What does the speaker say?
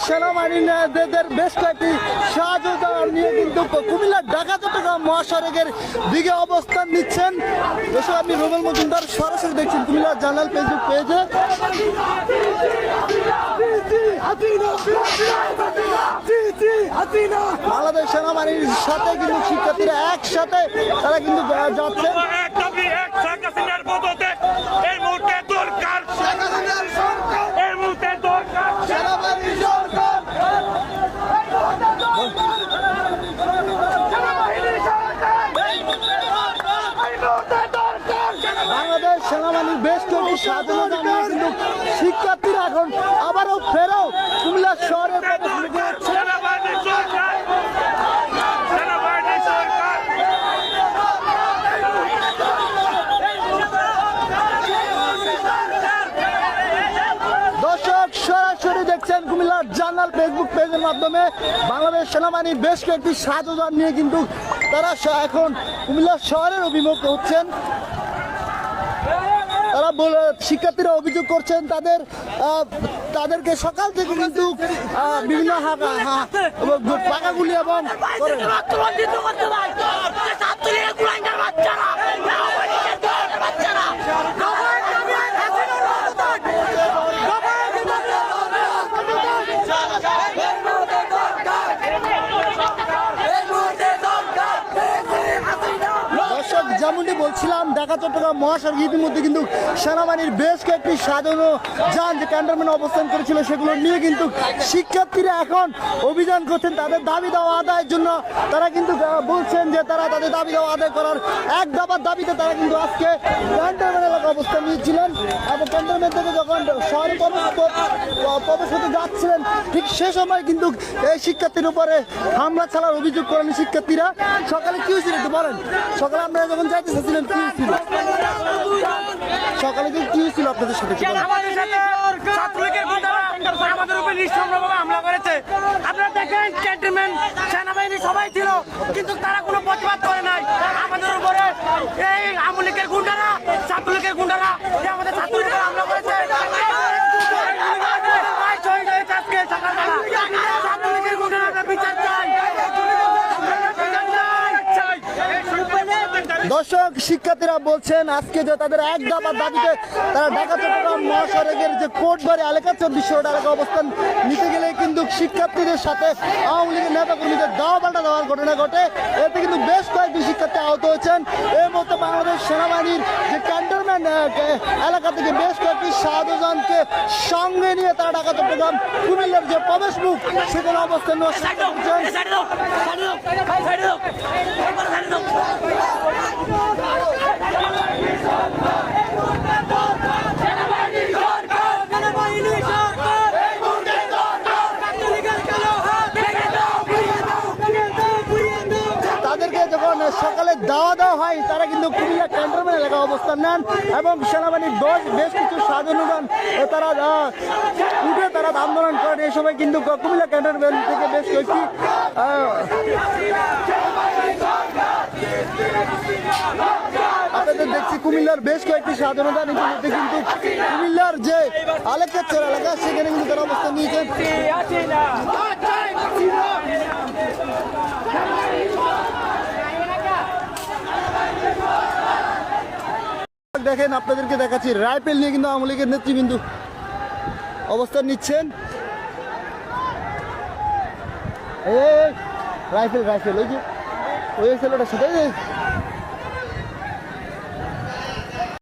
সেনাবাহিনীদের বেশ কয়েকটি সাহায্য নিয়ে কিন্তু কুমিল্লার ঢাকা চট্টগ্রাম মহাসড়কের দিকে অবস্থান নিচ্ছেন। দর্শক, আপনি রুবেল মজুমদার সরাসরি দেখছেন কুমিল্লার জার্নাল ফেসবুক পেজে। বাংলাদেশ সেনাবাহিনীর সাথে কিন্তু শিক্ষার্থীরা একসাথে তারা কিন্তু যাচ্ছে। বাংলাদেশ সেনাবাহিনীর বেশ কয়েকটি সাহায্য কিন্তু শিক্ষার্থীরা এখন আবারও ফেরাও কুমিল্লা শহরে সরাসরি দেখছেন কুমিল্লার জার্নাল ফেসবুক পেজের মাধ্যমে বাংলাদেশ সেনাবাহিনীর বেশ কয়েকটি সাহায্য নিয়ে কিন্তু তারা এখন কুমিল্লা শহরের অভিমুখ হচ্ছেন। তারা শিক্ষার্থীরা অভিযোগ করছেন তাদেরকে সকাল থেকে কিন্তু বিভিন্ন পাকাগুলি এবং যেমনটি বলছিলাম, ঢাকা চট্টগ্রাম মহাসড়ক ইতিমধ্যে কিন্তু সেনাবাহিনীর বেশ কয়েকটি সাজানো যান যে ক্যান্টনমেন্টে অবস্থান করেছিল সেগুলো নিয়ে কিন্তু শিক্ষার্থীরা এখন অভিযান করছেন তাদের দাবি দেওয়া আদায়ের জন্য। তারা কিন্তু বলছেন যে তারা তাদের দাবি দেওয়া আদায় করার এক দফার দাবিতে তারা কিন্তু আজকে ক্যান্টনমেন্ট এলাকায় অবস্থান নিয়েছিলেন এবং ক্যান্টনমেন্ট থেকে যখন শহরে প্রবেশ হতে যাচ্ছিলেন ঠিক সে সময় কিন্তু এই শিক্ষার্থীর উপরে হামলা চালার অভিযোগ করেন শিক্ষার্থীরা। সকালে কি হয়েছিল একটু বলেন, সকালে আপনারা যখন যাইতেছিলেন কি হয়েছিল, সকালে কি হয়েছিল আপনাদের সাথে? আমাদের উপরে নিঃসংগ্রহভাবে হামলা করেছে। আপনারা দেখেন ক্যান্টনমেন্ট সেনাবাহিনী সবাই ছিল কিন্তু তারা কোনো প্রতিবাদ করে নাই। আমাদের উপরে এই আওয়ামী লীগের গুন্ডারা, ছাত্রলীগের গুন্ডারা আমাদের ছাত্রলীগের হামলা করেছে। ছাত্রলীগের গুন্ডারা বিচার চাই। দর্শক, শিক্ষার্থীরা বলছেন আজকে যে তাদের এক দফার দাবিতে তারা ঢাকা চট্টগ্রাম মহাসড়কের যে কোটবাড়ি এলাকা 24 এলাকা অবস্থান নিতে গেলে কিন্তু শিক্ষার্থীদের সাথে আওয়ামী লীগের নেতা কর্মীদের দাওয়া পাল্টা দেওয়ার ঘটনা ঘটে। এতে কিন্তু বেশ কয়েকটি শিক্ষার্থী আহত হয়েছেন। এই মুহূর্তে বাংলাদেশ সেনাবাহিনীর যে ক্যান্টনমেন্ট এলাকা থেকে বেশ কয়েকটি সাহায্যজনকে সঙ্গে নিয়ে তারা ঢাকা চট্টগ্রাম কুমিল্লার যে প্রবেশ মুখ সেখানে অবস্থান সকালে দাওয়া দেওয়া হয় তারা কিন্তু কুমিল্লা ক্যান্টনমেন্ট এলাকায় অবস্থান নেন এবং সেনাবাহিনীর বেশ কিছু সাধারণ তারা উঠে তারা আন্দোলন করেন। এই সময় কিন্তু কুমিল্লা ক্যান্টনমেন্ট থেকে বেশ কয়েকটি আপনাদের দেখছি কুমিল্লার বেশ কয়েকটি সাধারণতা ইতিমধ্যে কিন্তু কুমিল্লার যে আলেকাচ্চর এলাকা সেখানে কিন্তু তারা অবস্থান নিয়েছেন। দেখেন, আপনাদেরকে দেখাচ্ছি রাইফেল নিয়ে কিন্তু আওয়ামী লীগের নেতৃবৃন্দ অবস্থান নিচ্ছেন। রাইফেল ওই যে ওই ছেলেটার সাথে